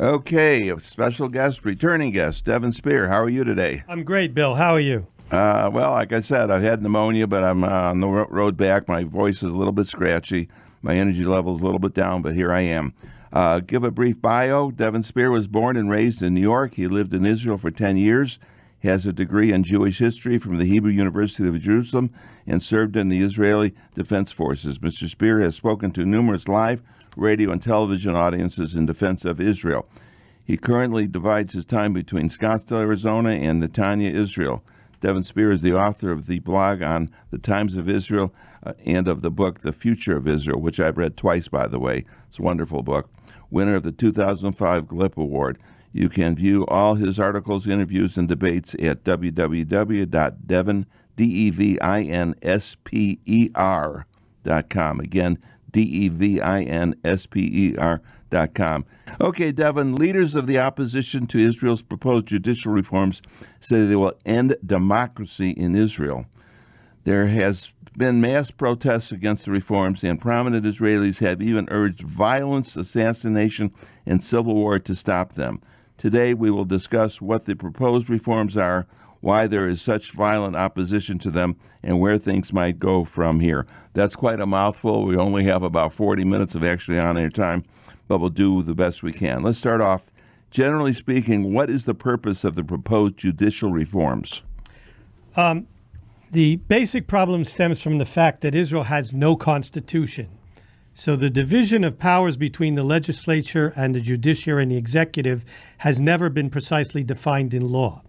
Okay, a special guest, returning guest, Devin Spear. How are you today? I'm great, Bill. How are you? Well, like I said, I've had pneumonia, but I'm on the road back. My voice is a little bit scratchy. My energy level is a little bit down, but here I am. Give a brief bio. Devin Spear was born and raised in New York. He lived in Israel for 10 years. He has a degree in Jewish history from the Hebrew University of Jerusalem and served in the Israeli Defense Forces. Mr. Spear has spoken to numerous live radio and television audiences in defense of Israel. He currently divides his time between Scottsdale, Arizona, and Netanya, Israel. Devin Spear is the author of the blog on the Times of Israel and of the book The Future of Israel, which I've read twice, by the way. It's a wonderful book. Winner of the 2005 GLIP Award. You can view all his articles, interviews, and debates at www.devinsper.com. Again, devinsper.com. Okay, Devin, leaders of the opposition to Israel's proposed judicial reforms say they will end democracy in Israel. There has been mass protests against the reforms, and prominent Israelis have even urged violence, assassination, and civil war to stop them. Today, we will discuss what the proposed reforms are, why there is such violent opposition to them, and where things might go from here. That's quite a mouthful. We only have about 40 minutes of actually on-air time, but we'll do the best we can. Let's start off. Generally speaking, what is the purpose of the proposed judicial reforms? The basic problem stems from the fact that Israel has no constitution. So the division of powers between the legislature and the judiciary and the executive has never been precisely defined in law.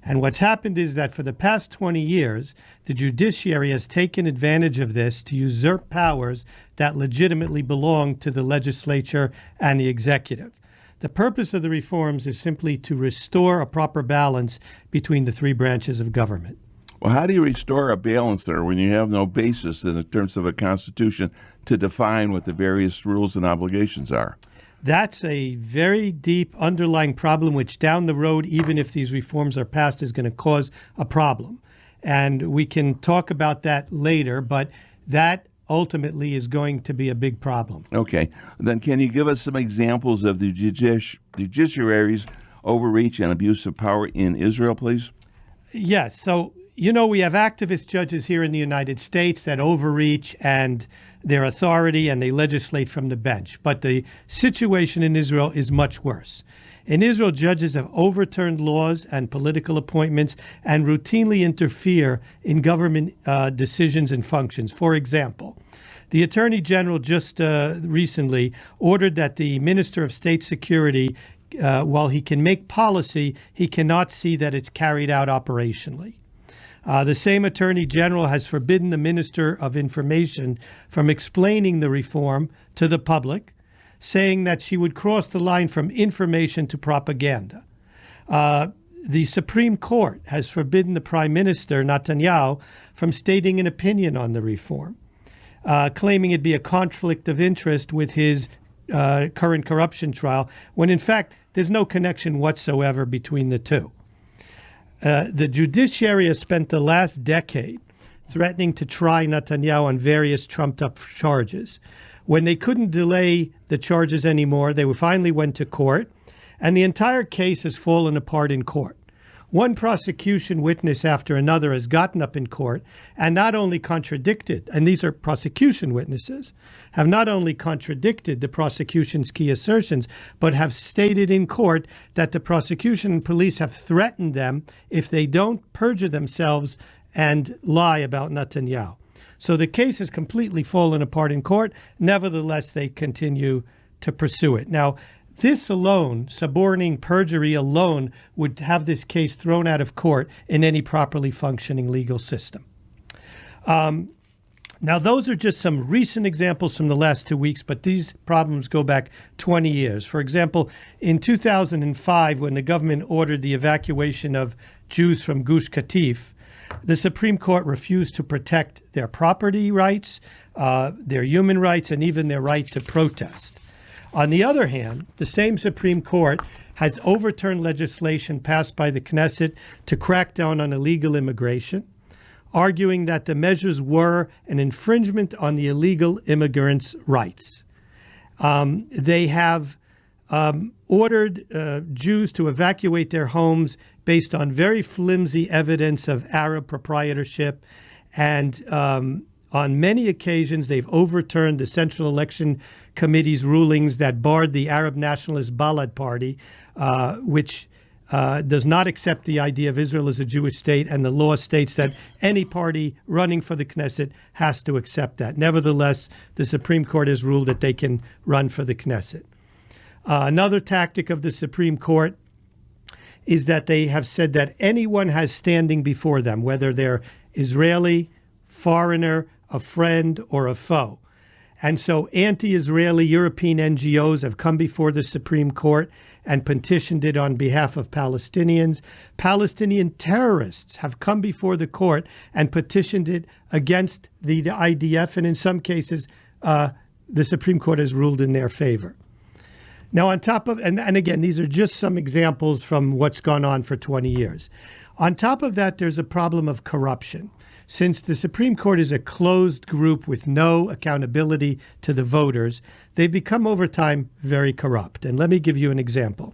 And what's happened is that for the past 20 years, the judiciary has taken advantage of this to usurp powers that legitimately belong to the legislature and the executive. The purpose of the reforms is simply to restore a proper balance between the three branches of government. Well, how do you restore a balance there when you have no basis in terms of a constitution to define what the various rules and obligations are? That's a very deep underlying problem, which down the road, even if these reforms are passed, is going to cause a problem. And we can talk about that later, but that ultimately is going to be a big problem. Okay. Then can you give us some examples of the judiciary's overreach and abuse of power in Israel, please? Yes. So, we have activist judges here in the United States that overreach and their authority, and they legislate from the bench. But the situation in Israel is much worse. In Israel, judges have overturned laws and political appointments and routinely interfere in government decisions and functions. For example, the Attorney General just recently ordered that the Minister of State Security, while he can make policy, he cannot see that it's carried out operationally. The same Attorney General has forbidden the Minister of Information from explaining the reform to the public, saying that she would cross the line from information to propaganda. The Supreme Court has forbidden the Prime Minister, Netanyahu, from stating an opinion on the reform, claiming it be a conflict of interest with his current corruption trial, when in fact there's no connection whatsoever between the two. The judiciary has spent the last decade threatening to try Netanyahu on various trumped-up charges. When they couldn't delay the charges anymore, they finally went to court, and the entire case has fallen apart in court. One prosecution witness after another has gotten up in court and not only contradicted, and these are prosecution witnesses, have not only contradicted the prosecution's key assertions, but have stated in court that the prosecution and police have threatened them if they don't perjure themselves and lie about Netanyahu. So the case has completely fallen apart in court. Nevertheless, they continue to pursue it. Now, this alone, suborning perjury alone, would have this case thrown out of court in any properly functioning legal system. Now, those are just some recent examples from the last 2 weeks, but these problems go back 20 years. For example, in 2005, when the government ordered the evacuation of Jews from Gush Katif, the Supreme Court refused to protect their property rights, their human rights, and even their right to protest. On the other hand, the same Supreme Court has overturned legislation passed by the Knesset to crack down on illegal immigration, arguing that the measures were an infringement on the illegal immigrants' rights. They have ordered Jews to evacuate their homes based on very flimsy evidence of Arab proprietorship. And on many occasions, they've overturned the Central Election Committee's rulings that barred the Arab Nationalist Balad Party, which does not accept the idea of Israel as a Jewish state, and the law states that any party running for the Knesset has to accept that. Nevertheless, the Supreme Court has ruled that they can run for the Knesset. Another tactic of the Supreme Court is that they have said that anyone has standing before them, whether they're Israeli, foreigner, a friend, or a foe. And so anti-Israeli European NGOs have come before the Supreme Court and petitioned it on behalf of Palestinians. Palestinian terrorists have come before the court and petitioned it against the IDF, and in some cases, the Supreme Court has ruled in their favor. Now, on top of, and again, these are just some examples from what's gone on for 20 years. On top of that, there's a problem of corruption. Since the Supreme Court is a closed group with no accountability to the voters, they've become over time very corrupt. And let me give you an example.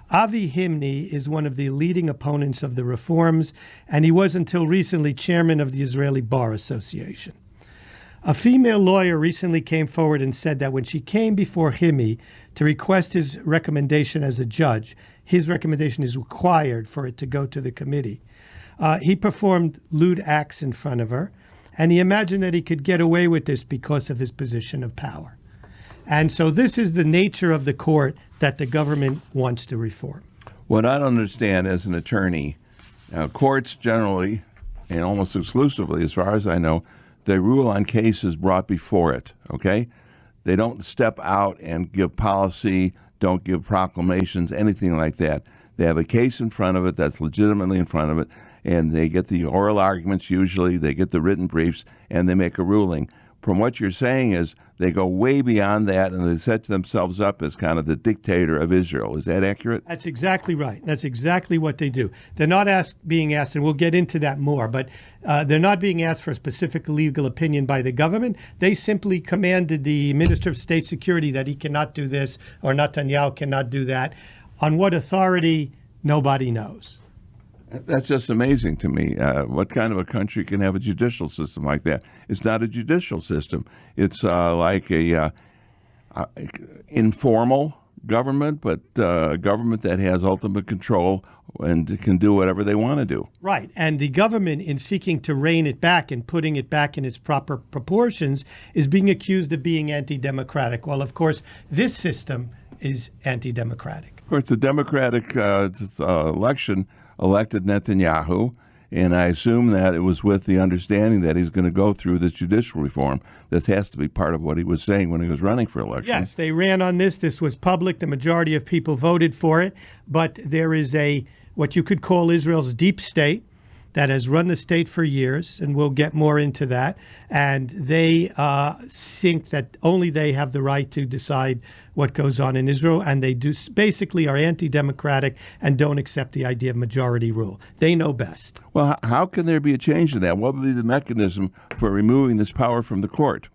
Avi Himni is one of the leading opponents of the reforms, and he was until recently chairman of the Israeli Bar Association. A female lawyer recently came forward and said that when she came before Himni to request his recommendation as a judge, his recommendation is required for it to go to the committee. He performed lewd acts in front of her, and he imagined that he could get away with this because of his position of power. And so this is the nature of the court that the government wants to reform. What I don't understand as an attorney, courts generally, and almost exclusively, as far as I know, they rule on cases brought before it, okay? They don't step out and give policy, don't give proclamations, anything like that. They have a case in front of it that's legitimately in front of it, and they get the oral arguments usually, they get the written briefs, and they make a ruling. From what you're saying is they go way beyond that, and they set themselves up as kind of the dictator of Israel. Is that accurate? That's exactly right. That's exactly what they do. They're not being asked, and we'll get into that more, but they're not being asked for a specific legal opinion by the government. They simply commanded the Minister of State Security that he cannot do this, or Netanyahu cannot do that. On what authority, nobody knows. That's just amazing to me. What kind of a country can have a judicial system like that? It's not a judicial system. It's like a informal government, but a government that has ultimate control and can do whatever they want to do. Right. And the government, in seeking to rein it back and putting it back in its proper proportions, is being accused of being anti-democratic. Well, of course, this system is anti-democratic. Of course, the Democratic election elected Netanyahu, and I assume that it was with the understanding that he's going to go through this judicial reform. This has to be part of what he was saying when he was running for election. Yes, they ran on this. This was public. The majority of people voted for it. But there is what you could call Israel's deep state that has run the state for years, and we'll get more into that. And they think that only they have the right to decide what goes on in Israel, and they basically are anti-democratic and don't accept the idea of majority rule. They know best. Well, how can there be a change in that? What would be the mechanism for removing this power from the court?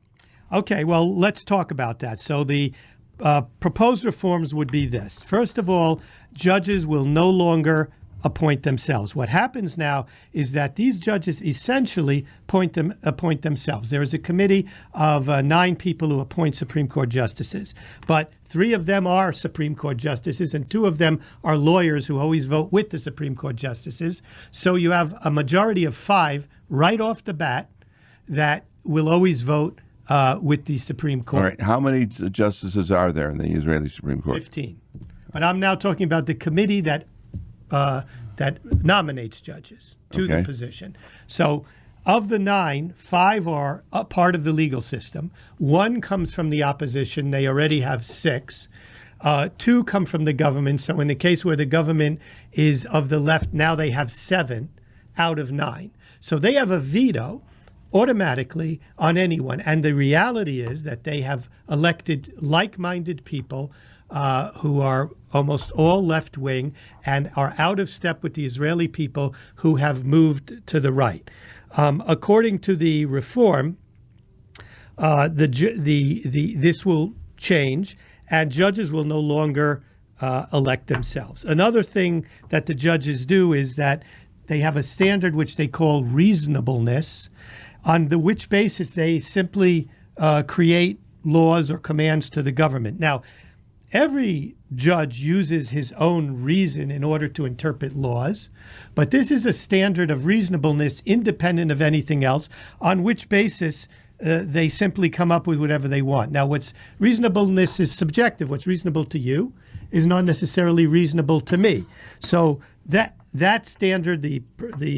Okay, well, let's talk about that. So the proposed reforms would be this. First of all, judges will no longer appoint themselves. What happens now is that these judges essentially appoint themselves. There is a committee of 9 people who appoint Supreme Court justices, but 3 of them are Supreme Court justices and 2 of them are lawyers who always vote with the Supreme Court justices. So you have a majority of 5 right off the bat that will always vote with the Supreme Court. All right. How many justices are there in the Israeli Supreme Court? 15. But I'm now talking about the committee that nominates judges to the position. So of the 9, 5 are a part of the legal system. 1 comes from the opposition. They already have 6. 2 come from the government. So in the case where the government is of the left, now they have 7 out of 9. So they have a veto automatically on anyone. And the reality is that they have elected like-minded people who are almost all left-wing and are out of step with the Israeli people who have moved to the right. According to the reform, this will change, and judges will no longer elect themselves. Another thing that the judges do is that they have a standard which they call reasonableness, on which basis they simply create laws or commands to the government. Now, every judge uses his own reason in order to interpret laws, but this is a standard of reasonableness independent of anything else, on which basis they simply come up with whatever they want. Now, what's reasonableness is subjective. What's reasonable to you is not necessarily reasonable to me. So that standard, the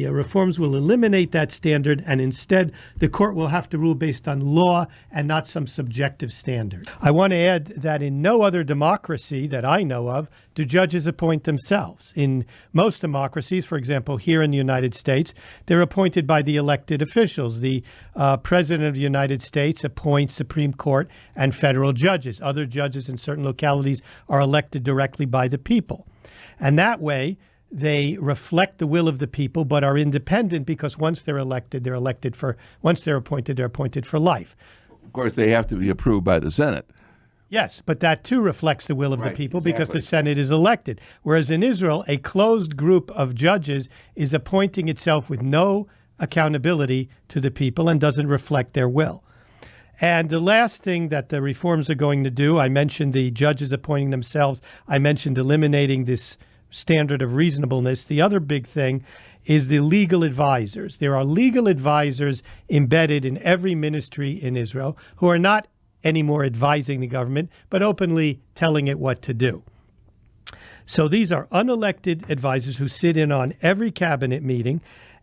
reforms will eliminate that standard, and instead the court will have to rule based on law and not some subjective standard. I want to add that in no other democracy that I know of do judges appoint themselves. In most democracies, for example, here in the United States, they're appointed by the elected officials. The President of the United States appoints Supreme Court and federal judges. Other judges in certain localities are elected directly by the people. And that way, they reflect the will of the people, but are independent, because once they're appointed, they're appointed for life. Of course, they have to be approved by the Senate. Yes, but that too reflects the will of the people, because the Senate is elected. Whereas in Israel, a closed group of judges is appointing itself with no accountability to the people and doesn't reflect their will. And the last thing that the reforms are going to do, I mentioned the judges appointing themselves. I mentioned eliminating this standard of reasonableness. The other big thing is the legal advisors. There are legal advisors embedded in every ministry in Israel who are not anymore advising the government, but openly telling it what to do. So these are unelected advisors who sit in on every cabinet meeting,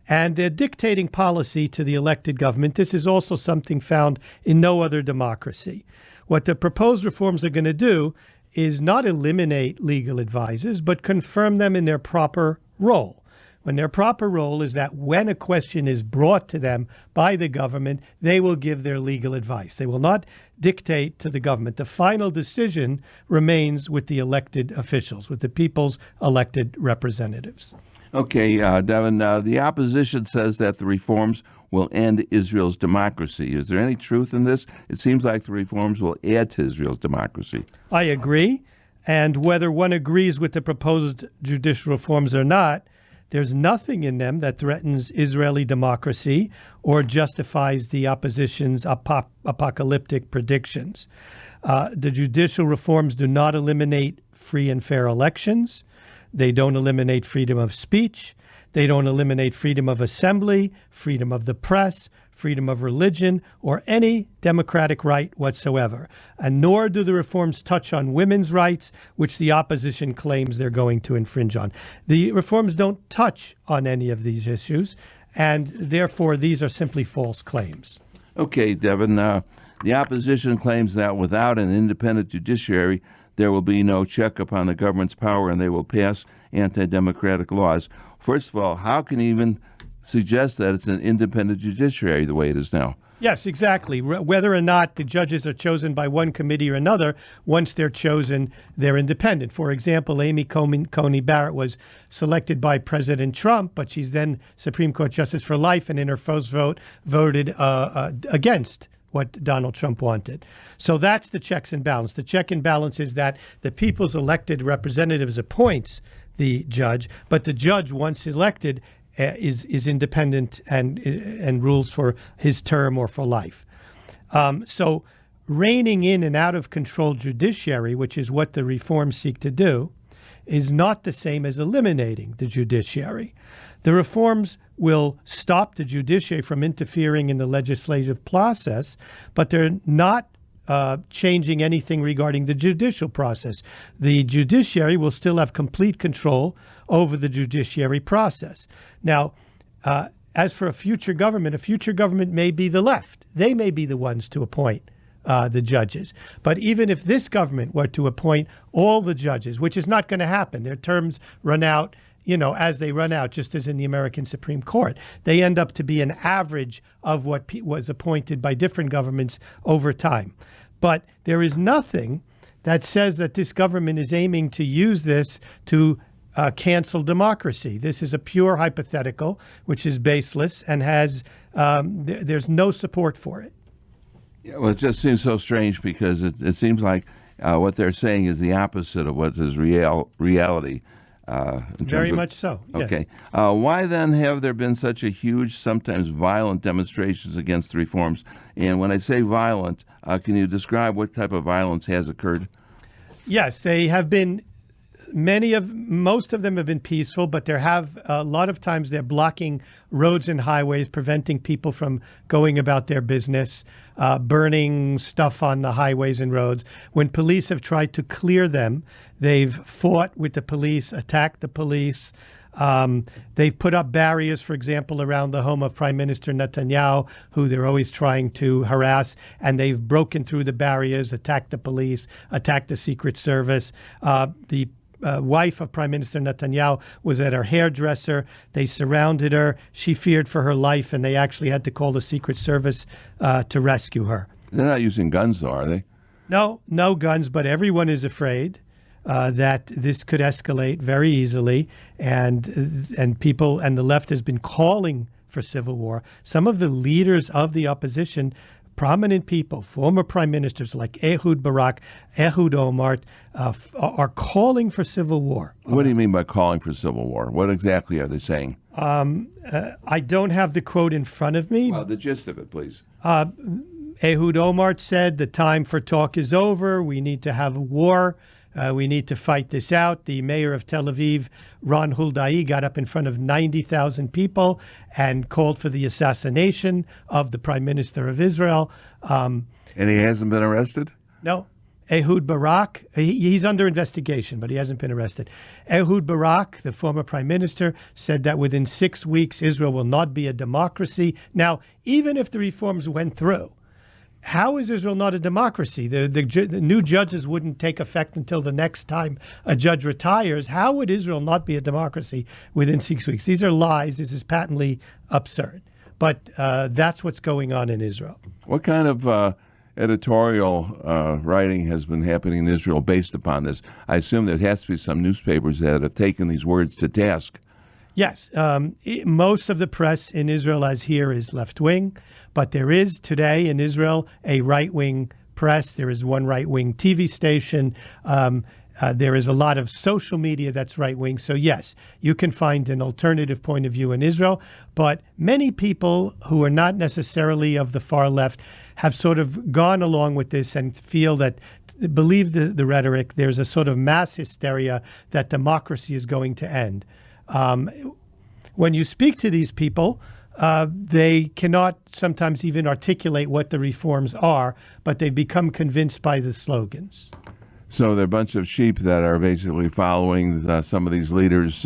and they're dictating policy to the elected government. This is also something found in no other democracy. What the proposed reforms are going to do is not eliminate legal advisors, but confirm them in their proper role. When their proper role is that when a question is brought to them by the government, they will give their legal advice. They will not dictate to the government. The final decision remains with the elected officials, with the people's elected representatives. Okay, Devin, the opposition says that the reforms will end Israel's democracy. Is there any truth in this? It seems like the reforms will add to Israel's democracy. I agree. And whether one agrees with the proposed judicial reforms or not, there's nothing in them that threatens Israeli democracy or justifies the opposition's apocalyptic predictions. The judicial reforms do not eliminate free and fair elections. They don't eliminate freedom of speech. They don't eliminate freedom of assembly, freedom of the press, freedom of religion, or any democratic right whatsoever. And nor do the reforms touch on women's rights, which the opposition claims they're going to infringe on. The reforms don't touch on any of these issues, and therefore these are simply false claims. Okay, Devin, the opposition claims that without an independent judiciary, there will be no check upon the government's power, and they will pass anti-democratic laws. First of all, how can you even suggest that it's an independent judiciary the way it is now? Yes, exactly. Whether or not the judges are chosen by one committee or another, once they're chosen, they're independent. For example, Amy Coney Barrett was selected by President Trump, but she's then Supreme Court Justice for life, and in her first vote voted against what Donald Trump wanted. So that's the checks and balance. The check and balance is that the people's elected representatives appoints the judge, but the judge, once elected, is independent and rules for his term or for life. So reining in an out-of-control judiciary, which is what the reforms seek to do, is not the same as eliminating the judiciary. The reforms will stop the judiciary from interfering in the legislative process, but they're not changing anything regarding the judicial process. The judiciary will still have complete control over the judiciary process. Now, as for a future government may be the left. They may be the ones to appoint the judges. But even if this government were to appoint all the judges, which is not going to happen, their terms run out, as they run out, just as in the American Supreme Court. They end up to be an average of what was appointed by different governments over time. But there is nothing that says that this government is aiming to use this to cancel democracy. This is a pure hypothetical, which is baseless and has there's no support for it. Yeah, well, it just seems so strange because it seems like what they're saying is the opposite of what is reality. Very much so. Yes. Okay. Why then have there been such a huge, sometimes violent demonstrations against the reforms? And when I say violent, can you describe what type of violence has occurred? Yes, they have been. Most of them have been peaceful, but there have a lot of times they're blocking roads and highways, preventing people from going about their business, burning stuff on the highways and roads. When police have tried to clear them, they've fought with the police, attacked the police. They've put up barriers, for example, around the home of Prime Minister Netanyahu, who they're always trying to harass, and they've broken through the barriers, attacked the police, attacked the Secret Service. The wife of Prime Minister Netanyahu was at her hairdresser. They surrounded her. She feared for her life, and they actually had to call the Secret Service to rescue her. They're not using guns, though, are they? No guns, but everyone is afraid that this could escalate very easily, and people and the left has been calling for civil war. Some of the leaders of the opposition, prominent people, former prime ministers like Ehud Barak, Ehud Olmert, are calling for civil war. What do you mean by calling for civil war? What exactly are they saying? I don't have the quote in front of me. Well, the gist of it, please. Ehud Olmert said the time for talk is over. We need to have a war. We need to fight this out. The mayor of Tel Aviv, Ron Huldai, got up in front of 90,000 people and called for the assassination of the prime minister of Israel. And he hasn't been arrested? No. Ehud Barak, he's under investigation, but he hasn't been arrested. Ehud Barak, the former prime minister, said that within 6 weeks, Israel will not be a democracy. Now, even if the reforms went through, how is Israel not a democracy? The new judges wouldn't take effect until the next time a judge retires. How would Israel not be a democracy within 6 weeks? These are lies. This is patently absurd. But that's what's going on in Israel. What kind of editorial writing has been happening in Israel based upon this? I assume there has to be some newspapers that have taken these words to task. Yes. Most of the press in Israel, as here, is left-wing. But there is today in Israel a right-wing press. There is one right-wing TV station. There is a lot of social media that's right-wing. So, yes, you can find an alternative point of view in Israel. But many people who are not necessarily of the far left have sort of gone along with this and feel that, believe the rhetoric, there's a sort of mass hysteria that democracy is going to end. When you speak to these people, they cannot sometimes even articulate what the reforms are, but they become convinced by the slogans. So they're a bunch of sheep that are basically following some of these leaders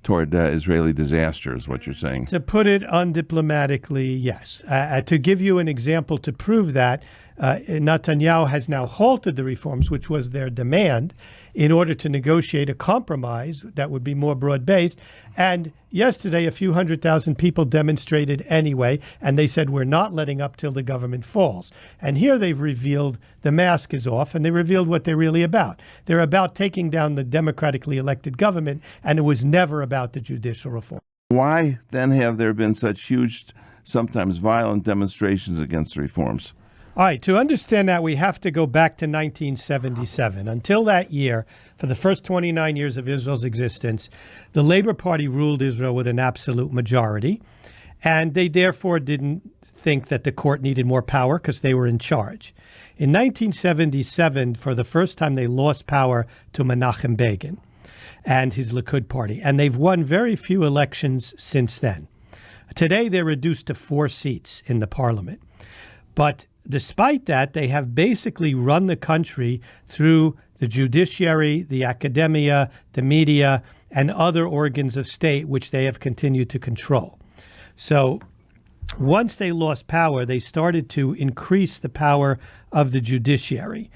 toward Israeli disaster, is what you're saying. To put it undiplomatically, yes. To give you an example to prove that, Netanyahu has now halted the reforms, which was their demand, in order to negotiate a compromise that would be more broad-based. And yesterday, a few 100,000 people demonstrated anyway, and they said, we're not letting up till the government falls. And here they've revealed the mask is off, and they revealed what they're really about. They're about taking down the democratically elected government, and it was never about the judicial reform. Why then have there been such huge, sometimes violent demonstrations against reforms? All right, to understand that, we have to go back to 1977. Until that year, for the first 29 years of Israel's existence, the Labor Party ruled Israel with an absolute majority, and they therefore didn't think that the court needed more power because they were in charge. In 1977, for the first time, they lost power to Menachem Begin and his Likud party, and they've won very few elections since then. Today, they're reduced to 4 seats in the parliament. But despite that, they have basically run the country through the judiciary, the academia, the media, and other organs of state, which they have continued to control. So once they lost power, they started to increase the power of the judiciary.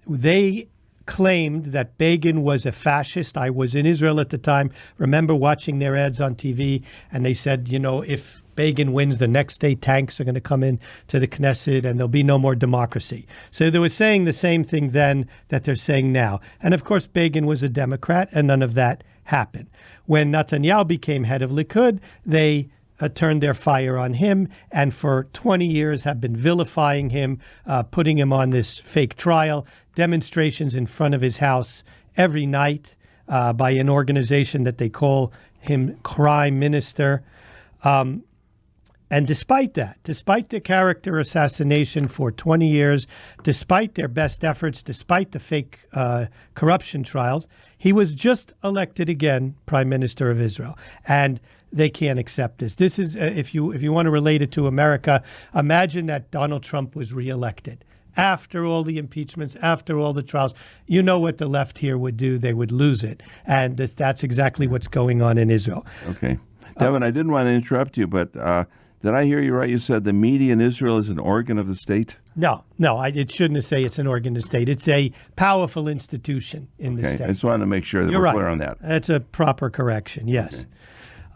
They claimed that Begin was a fascist. I was in Israel at the time, remember watching their ads on TV, and they said, you know, if Begin wins, the next day tanks are going to come in to the Knesset and there'll be no more democracy. So they were saying the same thing then that they're saying now. And of course, Begin was a Democrat, and none of that happened. When Netanyahu became head of Likud, they turned their fire on him, and for 20 years have been vilifying him, putting him on this fake trial, demonstrations in front of his house every night by an organization that they call him Crime Minister. And despite that, despite the character assassination for 20 years, despite their best efforts, despite the fake corruption trials, he was just elected again Prime Minister of Israel. And they can't accept this. This is, if you want to relate it to America, imagine that Donald Trump was reelected. After all the impeachments, after all the trials, you know what the left here would do. They would lose it. And that's exactly what's going on in Israel. Okay. Devin, I didn't want to interrupt you, but did I hear you right? You said the media in Israel is an organ of the state? No, it shouldn't say it's an organ of the state. It's a powerful institution in the state. I just wanted to make sure that You're we're right. clear on that. That's a proper correction, yes.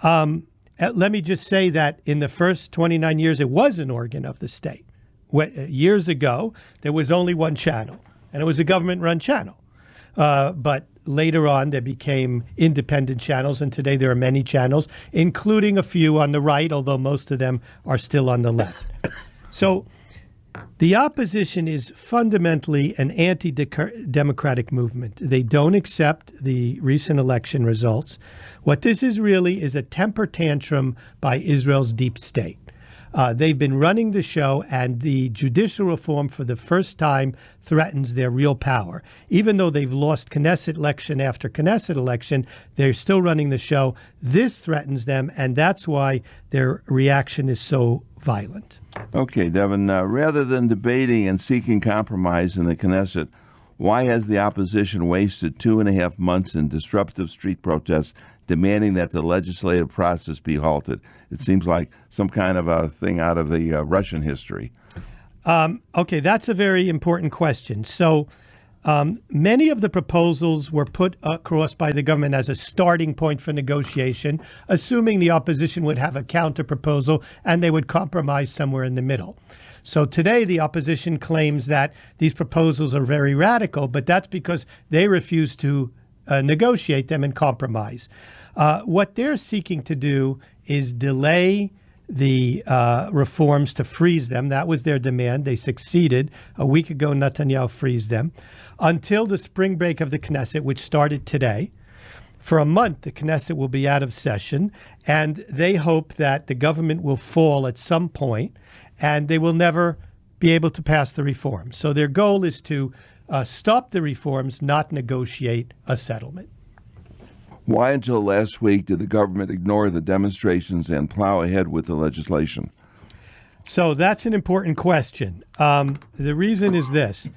Okay. Let me just say that in the first 29 years, it was an organ of the state. Years ago, there was only one channel, and it was a government-run channel. But later on, there became independent channels, and today there are many channels, including a few on the right, although most of them are still on the left. So the opposition is fundamentally an anti-democratic movement. They don't accept the recent election results. What this is really is a temper tantrum by Israel's deep state. They've been running the show, and the judicial reform for the first time threatens their real power. Even though they've lost Knesset election after Knesset election, they're still running the show. This threatens them, and that's why their reaction is so violent. Okay, Devin, rather than debating and seeking compromise in the Knesset, why has the opposition wasted 2.5 months in disruptive street protests demanding that the legislative process be halted? It seems like some kind of a thing out of the Russian history. Okay, that's a very important question. So many of the proposals were put across by the government as a starting point for negotiation, assuming the opposition would have a counter proposal and they would compromise somewhere in the middle. So today the opposition claims that these proposals are very radical, but that's because they refuse to negotiate them and compromise. What they're seeking to do is delay the reforms to freeze them. That was their demand. They succeeded. A week ago, Netanyahu freezed them until the spring break of the Knesset, which started today. For a month, the Knesset will be out of session, and they hope that the government will fall at some point, and they will never be able to pass the reforms. So their goal is to stop the reforms, not negotiate a settlement. Why until last week did the government ignore the demonstrations and plow ahead with the legislation? So that's an important question. The reason is this.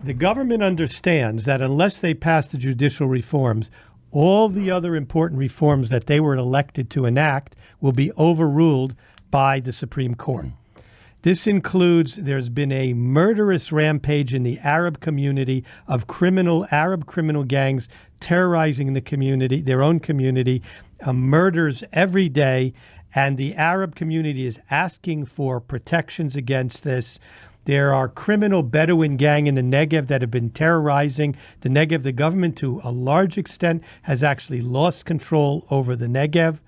The government understands that unless they pass the judicial reforms, all the other important reforms that they were elected to enact will be overruled by the Supreme Court. This includes, there's been a murderous rampage in the Arab community of Arab criminal gangs terrorizing the community, their own community, murders every day, and the Arab community is asking for protections against this. There are criminal Bedouin gang in the Negev that have been terrorizing the Negev. The government, to a large extent, has actually lost control over the Negev.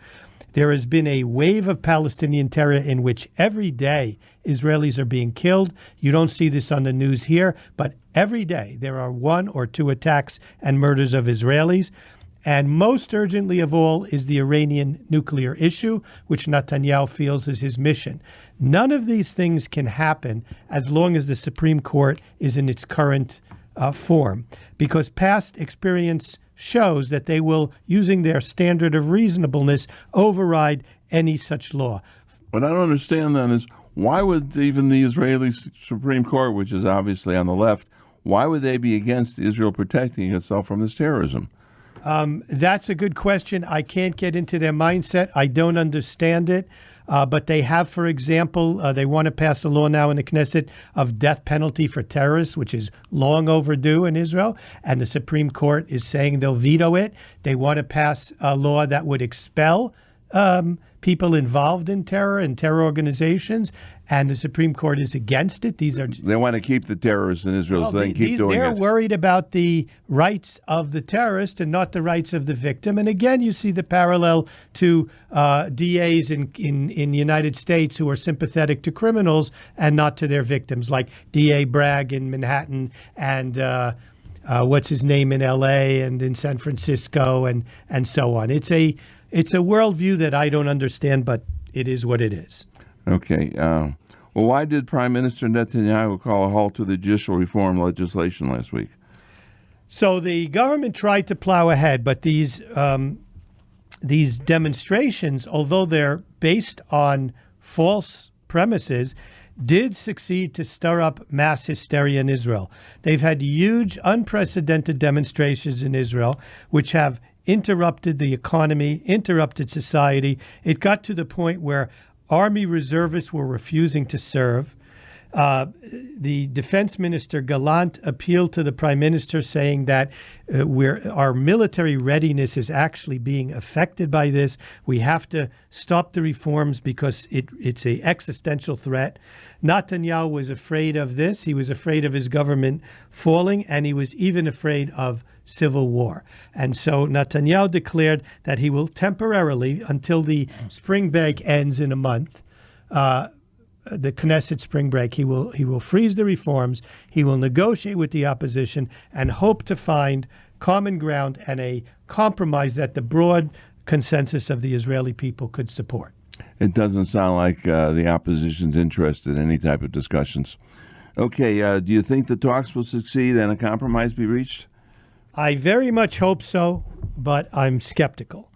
There has been a wave of Palestinian terror in which every day Israelis are being killed. You don't see this on the news here, but every day there are 1 or 2 attacks and murders of Israelis. And most urgently of all is the Iranian nuclear issue, which Netanyahu feels is his mission. None of these things can happen as long as the Supreme Court is in its current form, because past experience shows that they will, using their standard of reasonableness, override any such law. What I don't understand then is why would even the Israeli Supreme Court, which is obviously on the left, why would they be against Israel protecting itself from this terrorism? That's a good question. I can't get into their mindset. I don't understand it. But they have, for example, they want to pass a law now in the Knesset of death penalty for terrorists, which is long overdue in Israel. And the Supreme Court is saying they'll veto it. They want to pass a law that would expel people involved in terror and terror organizations, and the Supreme Court is against it. These are They want to keep the terrorists in Israel so they can keep doing they're it. worried about the rights of the terrorist and not the rights of the victim. And again, you see the parallel to DAs in the United States who are sympathetic to criminals and not to their victims, like DA Bragg in Manhattan and what's his name in L.A. and in San Francisco and so on. It's a worldview that I don't understand, but it is what it is. Okay. Well, why did Prime Minister Netanyahu call a halt to the judicial reform legislation last week? So the government tried to plow ahead, but these demonstrations, although they're based on false premises, did succeed to stir up mass hysteria in Israel. They've had huge, unprecedented demonstrations in Israel, which have interrupted the economy, interrupted society. It got to the point where Army reservists were refusing to serve. The defense minister, Gallant, appealed to the prime minister saying that our military readiness is actually being affected by this. We have to stop the reforms because it's an existential threat. Netanyahu was afraid of this. He was afraid of his government falling, and he was even afraid of civil war. And so Netanyahu declared that he will temporarily, until the spring break ends in a month, the Knesset spring break, he will freeze the reforms, he will negotiate with the opposition, and hope to find common ground and a compromise that the broad consensus of the Israeli people could support. It doesn't sound like the opposition's interested in any type of discussions. Okay, do you think the talks will succeed and a compromise be reached? I very much hope so, but I'm skeptical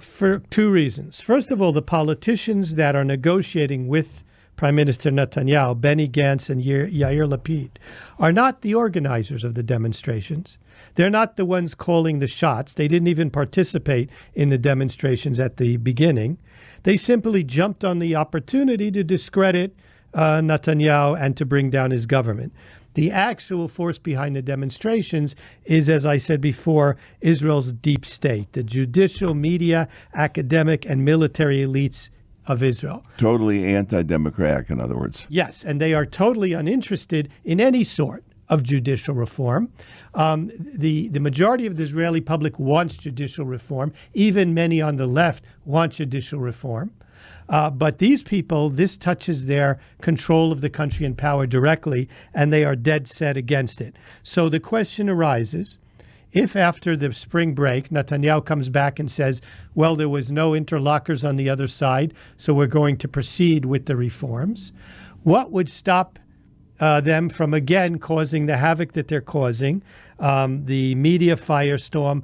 for two reasons. First of all, the politicians that are negotiating with Prime Minister Netanyahu, Benny Gantz and Yair Lapid, are not the organizers of the demonstrations. They're not the ones calling the shots. They didn't even participate in the demonstrations at the beginning. They simply jumped on the opportunity to discredit Netanyahu and to bring down his government. The actual force behind the demonstrations is, as I said before, Israel's deep state, the judicial, media, academic, and military elites of Israel. Totally anti-democratic, in other words. Yes, and they are totally uninterested in any sort of judicial reform. The majority of the Israeli public wants judicial reform. Even many on the left want judicial reform. But these people, this touches their control of the country and power directly, and they are dead set against it. So the question arises, if after the spring break, Netanyahu comes back and says, well, there was no interlocutors on the other side, so we're going to proceed with the reforms, what would stop them from again causing the havoc that they're causing, the media firestorm,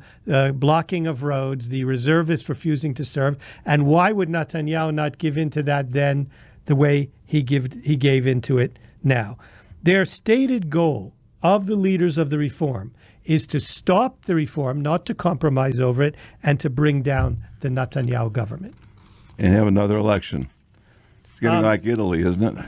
blocking of roads, the reservists refusing to serve, and why would Netanyahu not give in to that then the way he gave into it now? Their stated goal of the leaders of the reform is to stop the reform, not to compromise over it, and to bring down the Netanyahu government. And have another election. It's getting like Italy, isn't it?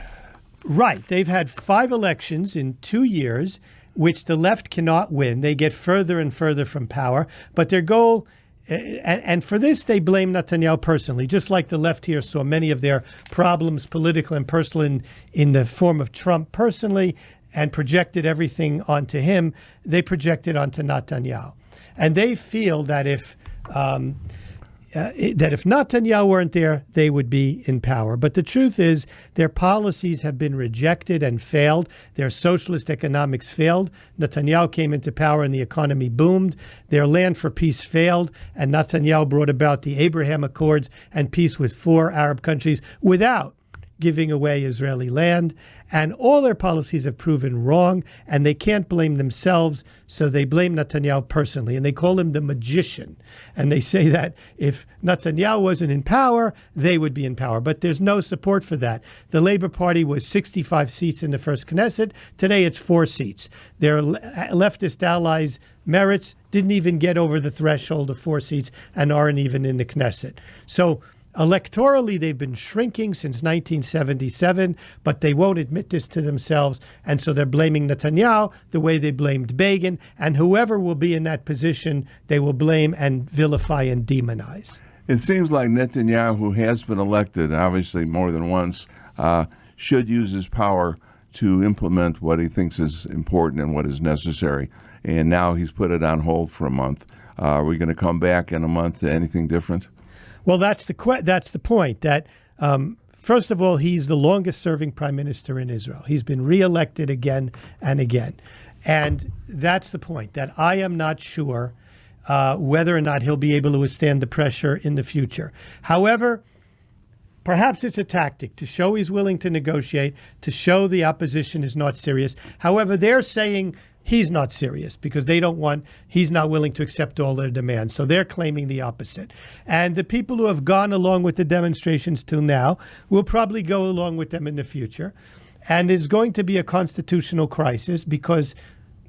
Right. They've had 5 elections in 2 years, which the left cannot win. They get further and further from power. But their goal, and for this, they blame Netanyahu personally, just like the left here saw many of their problems, political and personal, in the form of Trump personally, and projected everything onto him. They projected onto Netanyahu. And they feel that if Netanyahu weren't there, they would be in power. But the truth is, their policies have been rejected and failed. Their socialist economics failed. Netanyahu came into power and the economy boomed. Their land for peace failed, and Netanyahu brought about the Abraham Accords and peace with 4 Arab countries without giving away Israeli land. And all their policies have proven wrong, and they can't blame themselves, so they blame Netanyahu personally, and they call him the magician. And they say that if Netanyahu wasn't in power, they would be in power. But there's no support for that. The Labor Party was 65 seats in the first Knesset. Today it's 4 seats. Their leftist allies, Meretz, didn't even get over the threshold of 4 seats and aren't even in the Knesset. So electorally, they've been shrinking since 1977, but they won't admit this to themselves. And so they're blaming Netanyahu the way they blamed Begin. And whoever will be in that position, they will blame and vilify and demonize. It seems like Netanyahu, who has been elected, obviously more than once, should use his power to implement what he thinks is important and what is necessary. And now he's put it on hold for a month. Are we going to come back in a month to anything different? Well, that's the point. That first of all, he's the longest-serving prime minister in Israel. He's been reelected again and again, and that's the point. That I am not sure whether or not he'll be able to withstand the pressure in the future. However, perhaps it's a tactic to show he's willing to negotiate, to show the opposition is not serious. However, they're saying he's not serious because he's not willing to accept all their demands. So they're claiming the opposite. And the people who have gone along with the demonstrations till now will probably go along with them in the future. And it's going to be a constitutional crisis because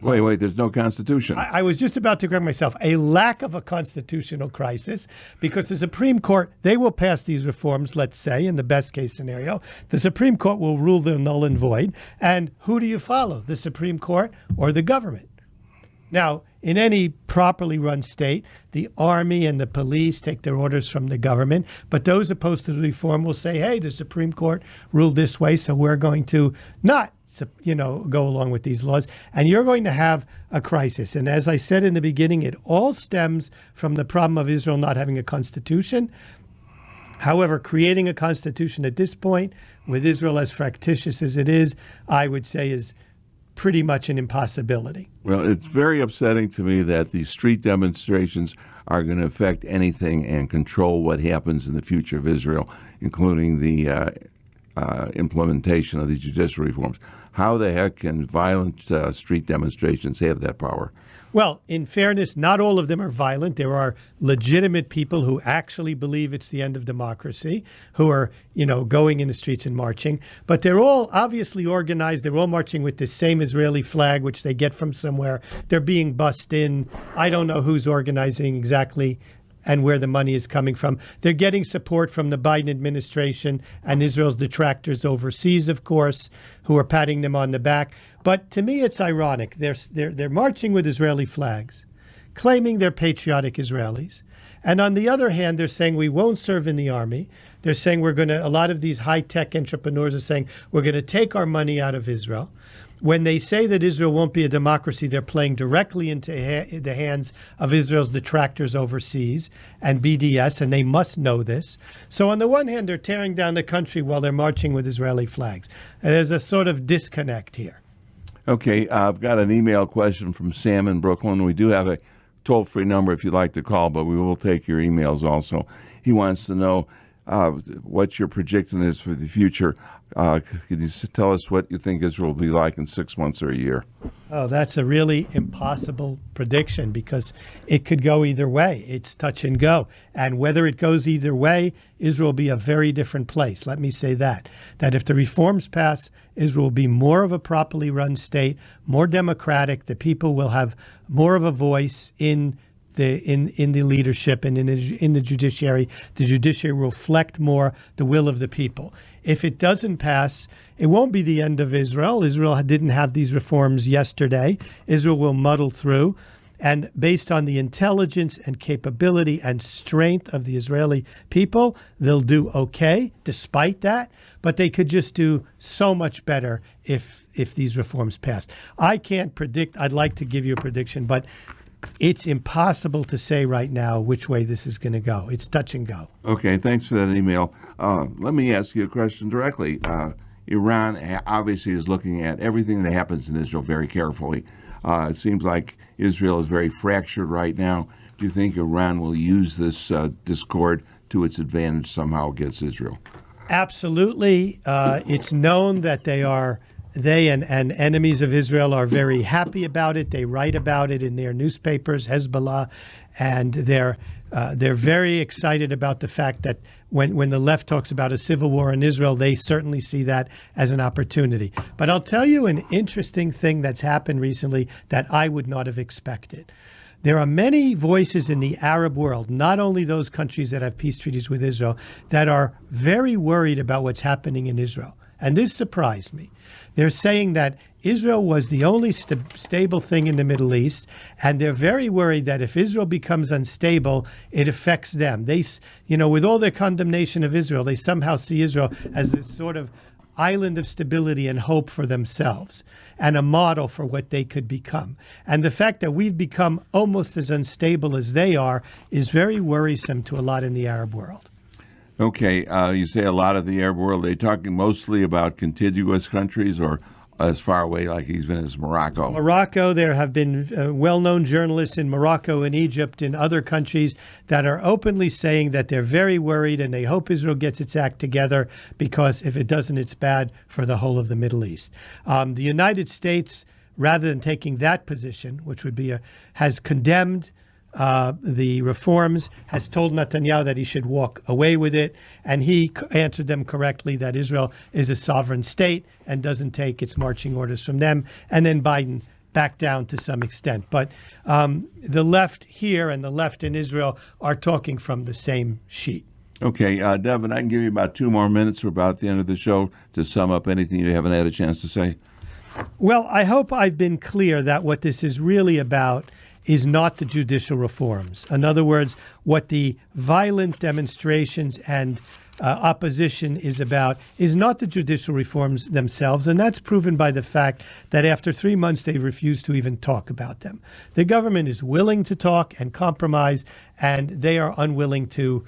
Wait, there's no constitution. I was just about to correct myself. A lack of a constitutional crisis because the Supreme Court, they will pass these reforms, let's say, in the best case scenario. The Supreme Court will rule them null and void. And who do you follow, the Supreme Court or the government? Now, in any properly run state, the army and the police take their orders from the government. But those opposed to the reform will say, hey, the Supreme Court ruled this way, so we're going to not go along with these laws, and you're going to have a crisis. And as I said in the beginning, it all stems from the problem of Israel not having a constitution. However, creating a constitution at this point, with Israel as fractious as it is, I would say is pretty much an impossibility. Well, it's very upsetting to me that these street demonstrations are going to affect anything and control what happens in the future of Israel, including the implementation of these judicial reforms. How the heck can violent street demonstrations have that power? Well, in fairness, not all of them are violent. There are legitimate people who actually believe it's the end of democracy, who are, going in the streets and marching. But they're all obviously organized. They're all marching with the same Israeli flag, which they get from somewhere. They're being bussed in. I don't know who's organizing exactly and where the money is coming from. They're getting support from the Biden administration and Israel's detractors overseas, of course, who are patting them on the back. But to me, it's ironic. They're marching with Israeli flags, claiming they're patriotic Israelis. And on the other hand, they're saying we won't serve in the army. They're saying a lot of these high-tech entrepreneurs are saying we're going to take our money out of Israel. When they say that Israel won't be a democracy, they're playing directly into the hands of Israel's detractors overseas and BDS, and they must know this. So on the one hand, they're tearing down the country while they're marching with Israeli flags. And there's a sort of disconnect here. Okay, I've got an email question from Sam in Brooklyn. We do have a toll-free number if you'd like to call, but we will take your emails also. He wants to know what your prediction is for the future. Could you tell us what you think Israel will be like in 6 months or a year? Oh, that's a really impossible prediction because it could go either way. It's touch and go. And whether it goes either way, Israel will be a very different place. Let me say that if the reforms pass, Israel will be more of a properly run state, more democratic. The people will have more of a voice in the leadership and in the judiciary. The judiciary will reflect more the will of the people. If it doesn't pass, it won't be the end of Israel. Israel didn't have these reforms yesterday. Israel will muddle through. And based on the intelligence and capability and strength of the Israeli people, they'll do okay despite that. But they could just do so much better if these reforms pass. I can't predict. I'd like to give you a prediction, but it's impossible to say right now which way this is going to go. It's touch and go. Okay, thanks for that email. Let me ask you a question directly. Iran obviously is looking at everything that happens in Israel very carefully. It seems like Israel is very fractured right now. Do you think Iran will use this discord to its advantage somehow against Israel? Absolutely. It's known that they and enemies of Israel are very happy about it. They write about it in their newspapers, Hezbollah, and they're very excited about the fact that when the left talks about a civil war in Israel, they certainly see that as an opportunity. But I'll tell you an interesting thing that's happened recently that I would not have expected. There are many voices in the Arab world, not only those countries that have peace treaties with Israel, that are very worried about what's happening in Israel. and this surprised me. They're saying that Israel was the only stable thing in the Middle East, and they're very worried that if Israel becomes unstable, it affects them. They, with all their condemnation of Israel, they somehow see Israel as this sort of island of stability and hope for themselves and a model for what they could become. And the fact that we've become almost as unstable as they are is very worrisome to a lot in the Arab world. Okay, you say a lot of the Arab world. Are you talking mostly about contiguous countries or as far away like he's been as Morocco? Morocco, there have been well-known journalists in Morocco and Egypt and other countries that are openly saying that they're very worried and they hope Israel gets its act together, because if it doesn't, it's bad for the whole of the Middle East. The United States, rather than taking that position, which would be has condemned the reforms, has told Netanyahu that he should walk away with it, and he answered them correctly that Israel is a sovereign state and doesn't take its marching orders from them. And then Biden backed down to some extent. But the left here and the left in Israel are talking from the same sheet. Okay, Devin, I can give you about 2 more minutes. We're about at the end of the show to sum up anything you haven't had a chance to say. Well, I hope I've been clear that what this is really about is not the judicial reforms. In other words, what the violent demonstrations and opposition is about is not the judicial reforms themselves, and that's proven by the fact that after 3 months they refuse to even talk about them. The government is willing to talk and compromise, and they are unwilling to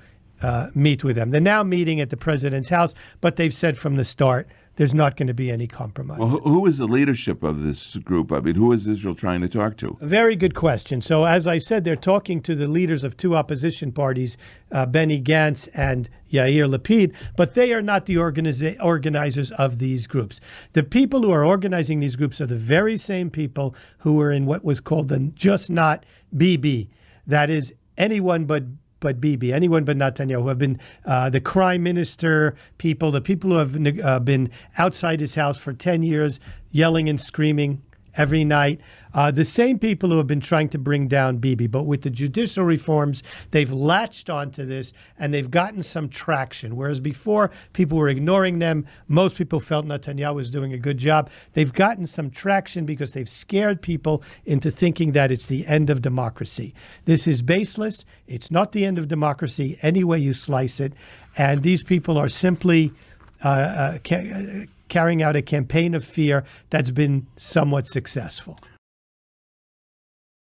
meet with them. They're now meeting at the president's house, but they've said from the start there's not going to be any compromise. Well, who is the leadership of this group? I mean, who is Israel trying to talk to? A very good question. So, as I said, they're talking to the leaders of 2 opposition parties, Benny Gantz and Yair Lapid, but they are not the organizers of these groups. The people who are organizing these groups are the very same people who were in what was called the Just Not Bibi. That is, anyone but Bibi, anyone but Netanyahu, who have been the crime minister people, the people who have been outside his house for 10 years, yelling and screaming every night. The same people who have been trying to bring down Bibi. But with the judicial reforms, they've latched onto this and they've gotten some traction. Whereas before, people were ignoring them. Most people felt Netanyahu was doing a good job. They've gotten some traction because they've scared people into thinking that it's the end of democracy. This is baseless. It's not the end of democracy any way you slice it. And these people are simply carrying out a campaign of fear that's been somewhat successful.